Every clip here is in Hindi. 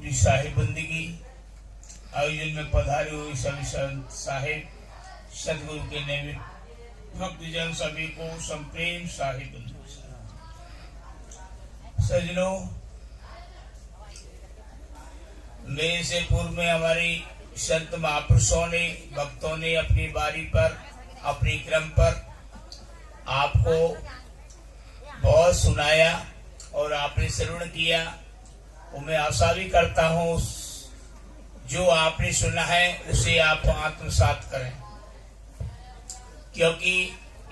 अपनी शाही बंदगी आयोजन में पधारे हुए सभी संत साहिब सदगुरु के निमित्त भक्तजन सभी को संप्रेम शाही बंदगी। सजनों, मेरे से पूर्व में हमारी संत महापुरुषों ने भक्तों ने अपनी बारी पर अपनी क्रम पर आपको बहुत सुनाया और आपने श्रवण किया। और मैं आशा भी करता हूँ जो आपने सुना है उसे आप आत्मसात करें, क्योंकि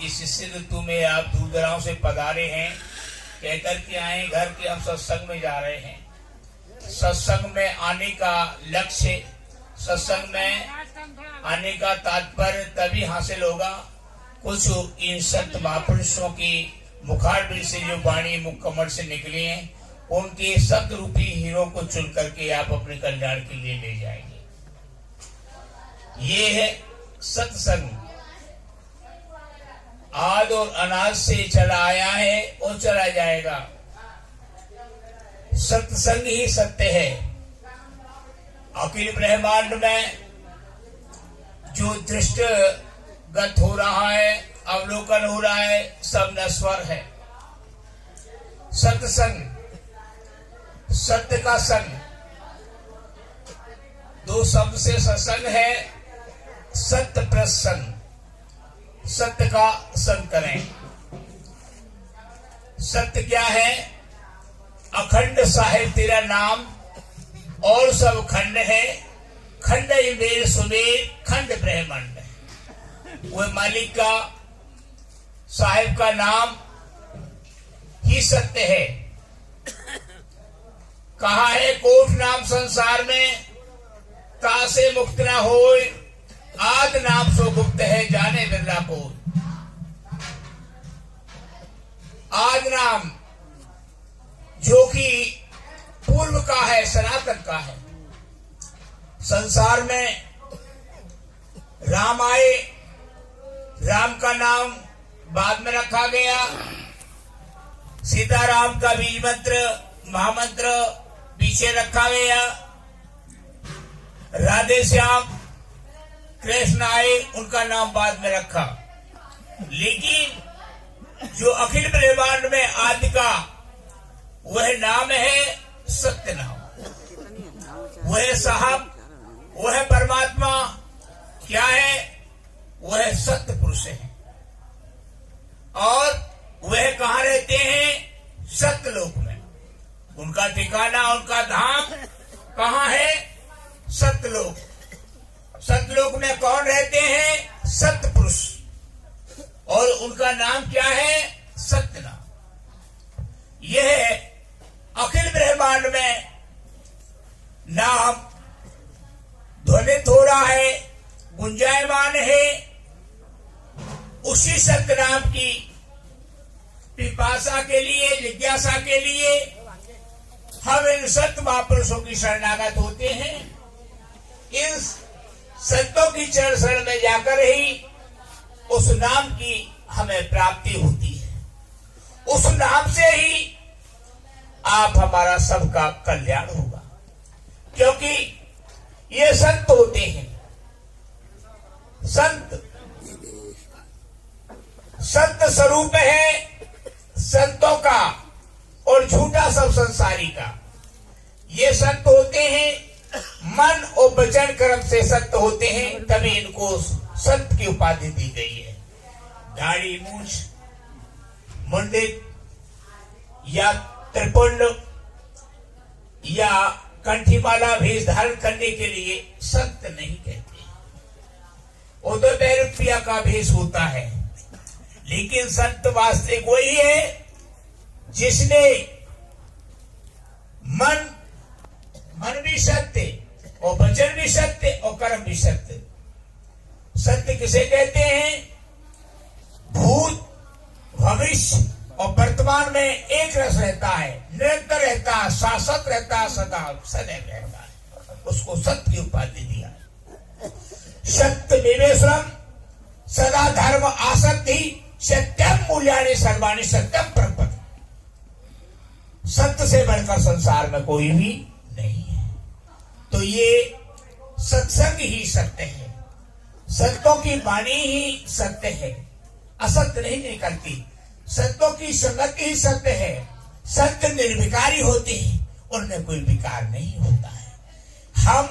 इस ऋतु में आप दूर दराज से पधारे हैं, कहकर के आए घर के हम सत्संग में जा रहे हैं। सत्संग में आने का लक्ष्य, सत्संग में आने का तात्पर्य तभी हासिल होगा कुछ इन संत महापुरुषों की मुखारबिंद से जो वाणी मुख कमल से निकली हैं, उनके शब्द रूपी हीरों को चुन करके आप अपने कल्याण के लिए ले जाएंगे। ये है सत्संग। आद और अनाज से चला आया है और चला जाएगा। सत्संग ही सत्य है। अखिल ब्रह्मांड में जो दृष्टिगत हो रहा है, अवलोकन हो रहा है, सब नश्वर है। सत्संग, सत्य का संग, दो शब्द से सत्संग है। सत्य प्रसंग, सत्य का संग करें। सत्य क्या है? अखंड साहिब तेरा नाम और सब खंड है। खंड मेर सुमेर खंड ब्रह्मांड। वह मालिक का साहिब का नाम ही सत्य है। कहा है कोट नाम संसार में तासे मुक्त न होय, आद नाम सो गुप्त है जाने बिरला को। आद नाम जो कि पूर्व का है, सनातन का है। संसार में राम आए, राम का नाम बाद में रखा गया। सीताराम का बीज मंत्र महामंत्र पीछे रखा गया। राधे श्याम कृष्ण आए, उनका नाम बाद में रखा। लेकिन जो अखिल ब्रह्मांड में आदि का वह नाम है सत्य नाम। वह साहब, वह परमात्मा क्या है? वह सत्य पुरुष है। और वह कहाँ रहते हैं? सत्यलोक में। उनका ठिकाना, उनका धाम कहाँ है? सत्यलोक। सत्यलोक में कौन रहते हैं? सत्य पुरुष। और उनका नाम क्या है? सत्य नाम। यह अखिल ब्रह्मांड में नाम ध्वनित हो रहा है, गुंजायमान है। उसी सत्य नाम की पिपासा के लिए, जिज्ञासा के लिए हम इन सत्य महापुरुषों की शरणागत होते हैं। इन संतों की चरण शरण में जाकर ही उस नाम की हमें प्राप्ति होती है। उस नाम से ही आप हमारा सबका कल्याण होगा, क्योंकि ये संत होते हैं। संत संत स्वरूप है संतों का और झूठा सब संसारी का। ये संत होते हैं, मन और वचन कर्म से संत होते हैं, तभी इनको संत की उपाधि दी गई है। दाढ़ी मूंछ मुंडित या त्रिपुंड या कंठीमाला भेष धारण करने के लिए संत नहीं कहते। वो तो 10 रुपया का भेष होता है। लेकिन संत वास्तविक वही है जिसने मन भी सत्य और वचन भी सत्य और कर्म भी सत्य। सत्य किसे कहते हैं? भूत, भविष्य और वर्तमान में एक रस रहता है, निरंतर रहता है, शाश्वत रहता है, सदा सदैव रहता है। उसको सत्य की उपाधि दिया। सत्य विवेशम सदा धर्म आसक्ति सत्यम मूल्यानि सर्वाणि सत्यम प्रपद। सत्य से बढ़कर संसार में कोई भी नहीं है। तो ये सत्संग ही सत्य है, संतों की वाणी ही सत्य है, असत्य नहीं निकलती। संतों की संगत ही सत्य है, संत निर्विकारी होते हैं, उनमें कोई विकार नहीं होता है। हम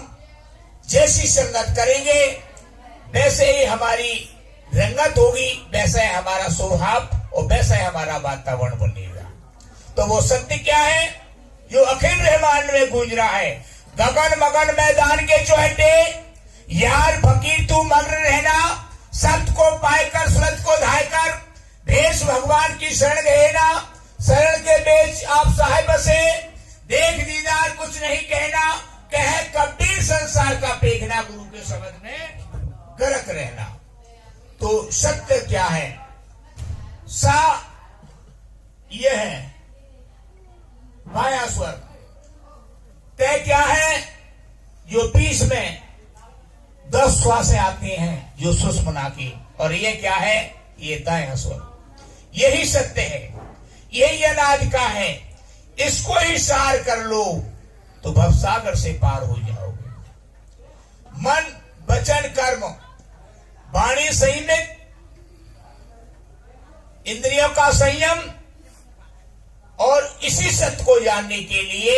जैसी संगत करेंगे वैसे ही हमारी रंगत होगी, वैसा ही हमारा स्वभाव और वैसा ही हमारा वातावरण बनेगा। तो वो सत्य क्या है जो अखिल ब्रह्मांड में गूंज रहा है? गगन मगन मैदान के चौहटे, यार फकीर तू मग्न रहना, सत्य को पाकर सूरत को धायकर, भेष भगवान की शरण गए ना, शरण के बेच आप साहिब बसे, देख दीदार कुछ नहीं कहना, कहे कबीर संसार का पेघना, गुरु के शब्द में गरक रहना। तो सत्य क्या है? सा यह है माया स्वर, तय क्या है? जो बीच में 10 श्वासें आती हैं जो सुषुम्ना की, और ये क्या है? ये दायां स्वर। यही सत्य है, यही अनादि का है। इसको ही सार कर लो तो भवसागर से पार हो जाओगे। मन वचन कर्म वाणी संयमित, इंद्रियों का संयम, और इसी सत्य को जानने के लिए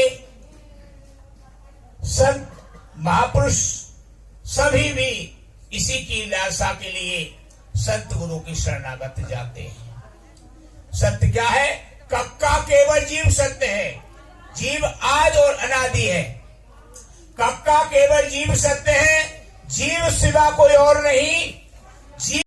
संत महापुरुष सभी भी इसी की लालसा के लिए संत गुरु की शरणागत जाते हैं। सत्य क्या है? कक्का केवल जीव सत्य है, जीव आज और अनादि है। कक्का केवल जीव सत्य है, जीव सिवा कोई और नहीं। जीव